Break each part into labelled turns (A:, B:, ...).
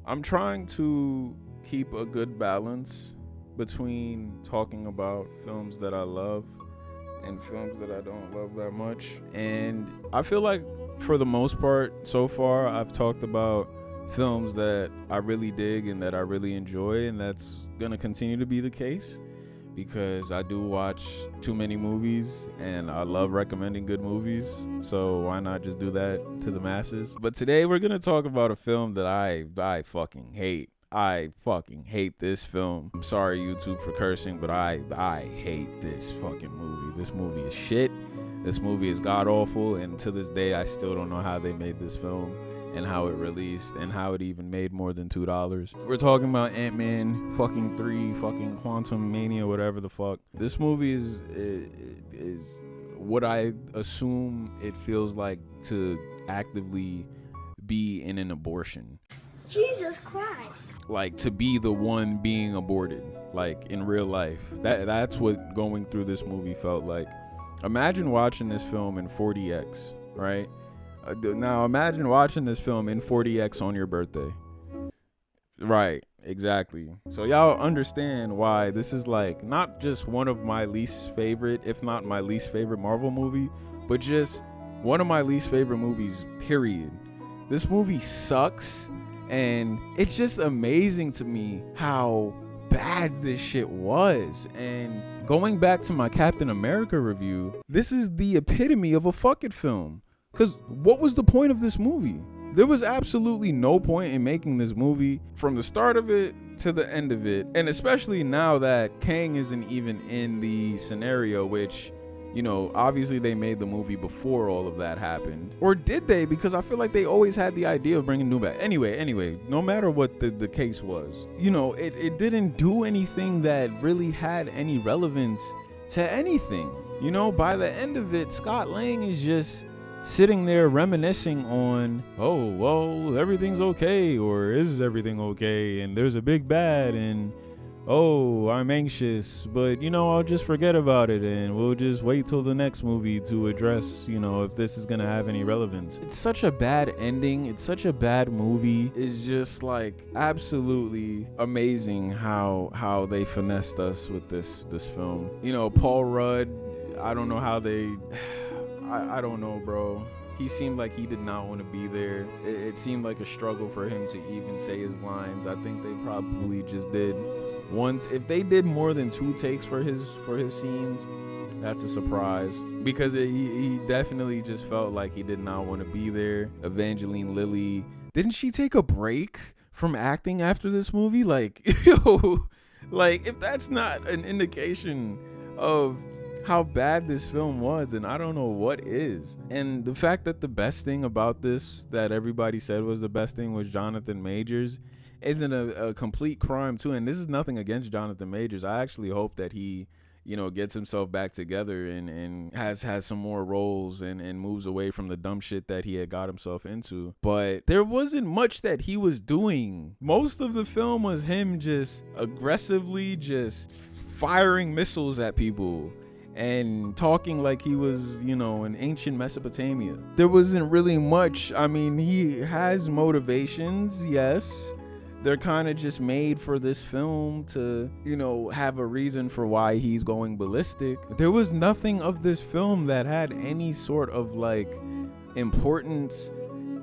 A: I'm trying to keep a good balance between talking about films that I love and films that I don't love that much. And I feel like for the most part so far I've talked about films that I really dig and that I really enjoy, and that's going to continue to be the case because I do watch too many movies and I love recommending good movies. So why not just do that to the masses? But today we're going to talk about a film that I fucking hate. I fucking hate this film. I'm sorry YouTube for cursing, but I hate this fucking movie. This movie is shit. This movie is god awful, and to this day I still don't know how they made this film and how it released and how it even made more than $2. We're talking about Antman fucking 3 fucking Quantumania, whatever the fuck. This movie is what I assume it feels like to actively be in an abortion.
B: Jesus Christ.
A: Like, to be the one being aborted, like in real life. That's what going through this movie felt like. Imagine watching this film in 40x, right? Now imagine watching this film in 40x on your birthday. Right, exactly. So y'all understand why this is like not just one of my least favorite, if not my least favorite Marvel movie, but just one of my least favorite movies, period. This movie sucks, and it's just amazing to me how bad this shit was. And going back to my Captain America review, this is the epitome of a fucking film. Because what was the point of this movie? There was absolutely no point in making this movie from the start of it to the end of it. And especially now that Kang isn't even in the scenario, which, you know, obviously they made the movie before all of that happened. Or did they? Because I feel like they always had the idea of bringing New back. Anyway, no matter what the case was, you know, it didn't do anything that really had any relevance to anything. You know, by the end of it, Scott Lang is just sitting there reminiscing on, oh, well, everything's okay, or is everything okay, and there's a big bad, and oh, I'm anxious, but you know, I'll just forget about it and we'll just wait till the next movie to address, you know, if this is gonna have any relevance. It's such a bad ending. It's such a bad movie. It's just like absolutely amazing how they finessed us with this film. You know, Paul Rudd, I don't know how they I don't know, bro. He seemed like he did not want to be there. It seemed like a struggle for him to even say his lines. I think they probably just did once. If they did more than 2 takes for his scenes, that's a surprise, because he definitely just felt like he did not want to be there. Evangeline Lilly, didn't she take a break from acting after this movie? Like, yo, like if that's not an indication of how bad this film was, and I don't know what is. And the fact that the best thing about this, that everybody said was the best thing, was Jonathan Majors, isn't a complete crime too. And this is nothing against Jonathan Majors. I actually hope that he, you know, gets himself back together and has some more roles and moves away from the dumb shit that he had got himself into. But there wasn't much that he was doing. Most of the film was him just aggressively just firing missiles at people and talking like he was, you know, in ancient Mesopotamia. There wasn't really much. I mean, he has motivations, yes. They're kind of just made for this film to, you know, have a reason for why he's going ballistic. There was nothing of this film that had any sort of like importance.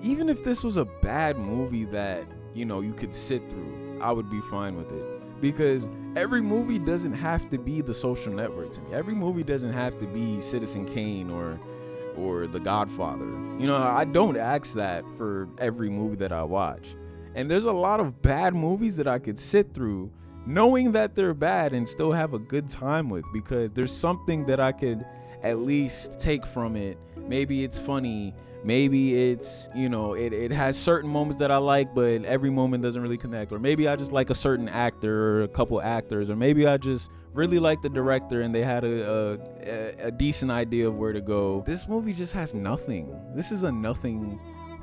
A: Even if this was a bad movie that, you know, you could sit through, I would be fine with it. Because every movie doesn't have to be The Social Network to me. Every movie doesn't have to be Citizen Kane or The Godfather. You know, I don't ask that for every movie that I watch. And there's a lot of bad movies that I could sit through knowing that they're bad and still have a good time with, because there's something that I could at least take from it. Maybe it's funny. Maybe it's, you know, it has certain moments that I like, but every moment doesn't really connect. Or maybe I just like a certain actor or a couple actors. Or maybe I just really like the director and they had a decent idea of where to go. This movie just has nothing. This is a nothing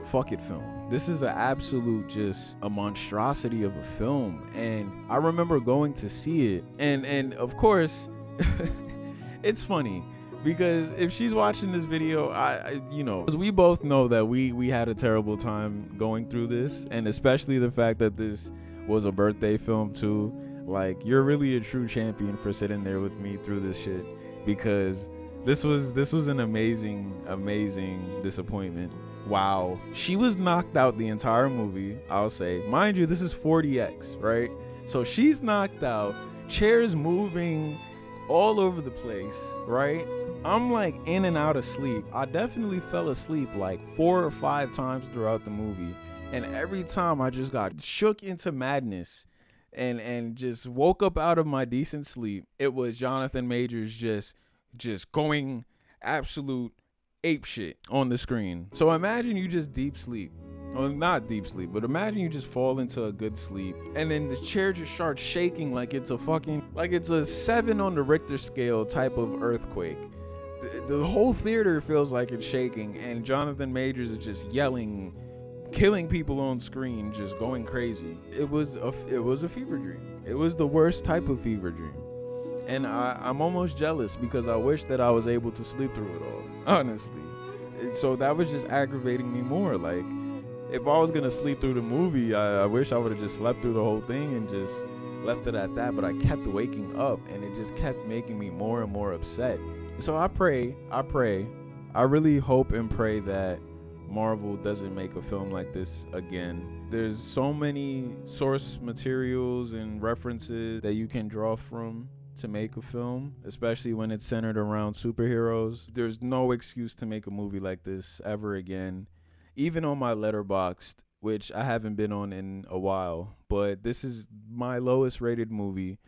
A: fuck it film. This is an absolute just a monstrosity of a film. And I remember going to see it. And of course, it's funny Because if she's watching this video, I you know, 'cause we both know that we had a terrible time going through this, and especially the fact that this was a birthday film too. Like, you're really a true champion for sitting there with me through this shit, because this was an amazing disappointment. Wow. She was knocked out the entire movie, I'll say. Mind you, this is 40X, right? So she's knocked out, chairs moving all over the place, right? I'm like in and out of sleep. I definitely fell asleep like 4 or 5 times throughout the movie. And every time I just got shook into madness and just woke up out of my decent sleep. It was Jonathan Majors just going absolute ape shit on the screen. So imagine you just deep sleep. Well, not deep sleep, but imagine you just fall into a good sleep, and then the chair just starts shaking like it's a 7 on the Richter scale type of earthquake. The whole theater feels like it's shaking, and Jonathan Majors is just yelling, killing people on screen, just going crazy. It was a fever dream. It was the worst type of fever dream. And I'm almost jealous because I wish that I was able to sleep through it all, honestly. So that was just aggravating me more. Like, if I was gonna sleep through the movie, I wish I would have just slept through the whole thing and just left it at that. But I kept waking up, and it just kept making me more and more upset. So I pray, I really hope and pray that Marvel doesn't make a film like this again. There's so many source materials and references that you can draw from to make a film, especially when it's centered around superheroes. There's no excuse to make a movie like this ever again. Even on my Letterboxd, which I haven't been on in a while, but this is my lowest rated movie.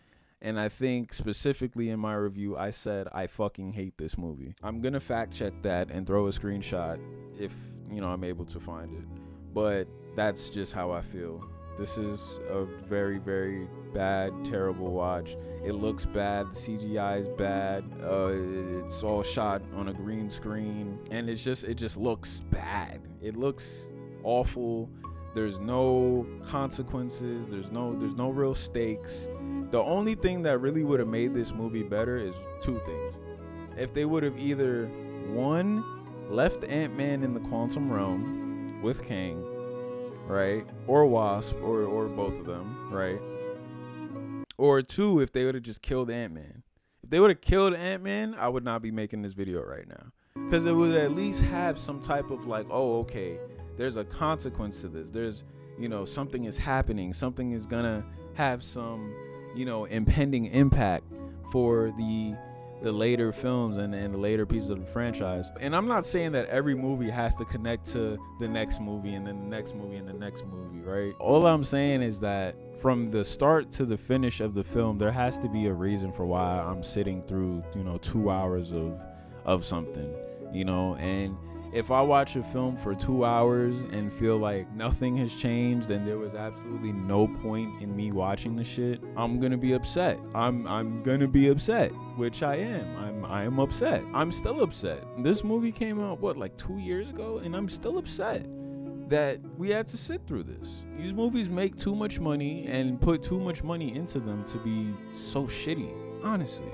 A: And I think specifically in my review, I said I fucking hate this movie. I'm going to fact check that and throw a screenshot if, I'm able to find it. But that's just how I feel. This is a very, very bad, terrible watch. It looks bad. The CGI is bad. It's all shot on a green screen, and it just looks bad. It looks awful. There's no consequences. There's no real stakes. The only thing that really would have made this movie better is 2 things. If they would have either, 1, left Antman in the quantum realm with Kang, right? Or Wasp, or both of them, right? Or 2, if they would have just killed Antman. If they would have killed Antman, I would not be making this video right now. Because it would at least have some type of like, oh, okay, there's a consequence to this. There's, something is happening. Something is gonna have some, impending impact for the later films and the later pieces of the franchise. And I'm not saying that every movie has to connect to the next movie and then the next movie and the next movie, right? All I'm saying is that from the start to the finish of the film, there has to be a reason for why I'm sitting through, 2 hours of something, and if I watch a film for 2 hours and feel like nothing has changed and there was absolutely no point in me watching the shit, I'm gonna be upset. I'm gonna be upset, which I am. I am upset. I'm still upset. This movie came out, like 2 years ago, and I'm still upset that we had to sit through this. These movies make too much money and put too much money into them to be so shitty. Honestly,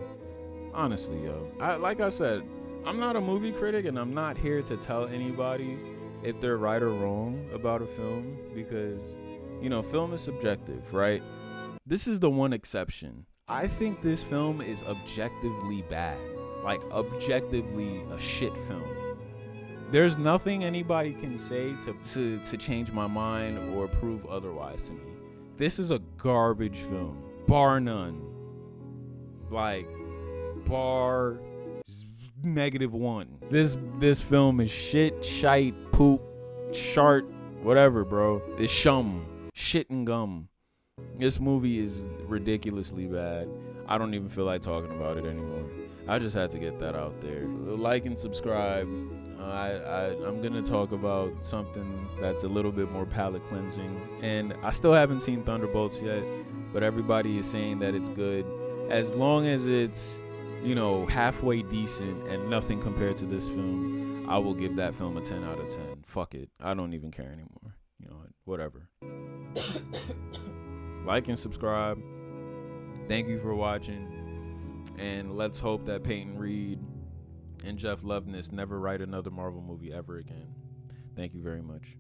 A: yo. Like I said, I'm not a movie critic, and I'm not here to tell anybody if they're right or wrong about a film, because, film is subjective, right? This is the one exception. I think this film is objectively bad, like objectively a shit film. There's nothing anybody can say to change my mind or prove otherwise to me. This is a garbage film, bar none. Like, bar -1. This film is shit, shite, poop, shart, whatever, bro. It's shit and gum. This movie is ridiculously bad. I don't even feel like talking about it anymore. I just had to get that out there. Like and subscribe. I'm gonna talk about something that's a little bit more palate cleansing, and I still haven't seen Thunderbolts yet, but everybody is saying that it's good. As long as it's halfway decent and nothing compared to this film, I will give that film a 10 out of 10. Fuck it. I don't even care anymore. Whatever. Like and subscribe. Thank you for watching. And let's hope that Peyton Reed And Jeff Loveness, never write another Marvel movie ever again. Thank you very much.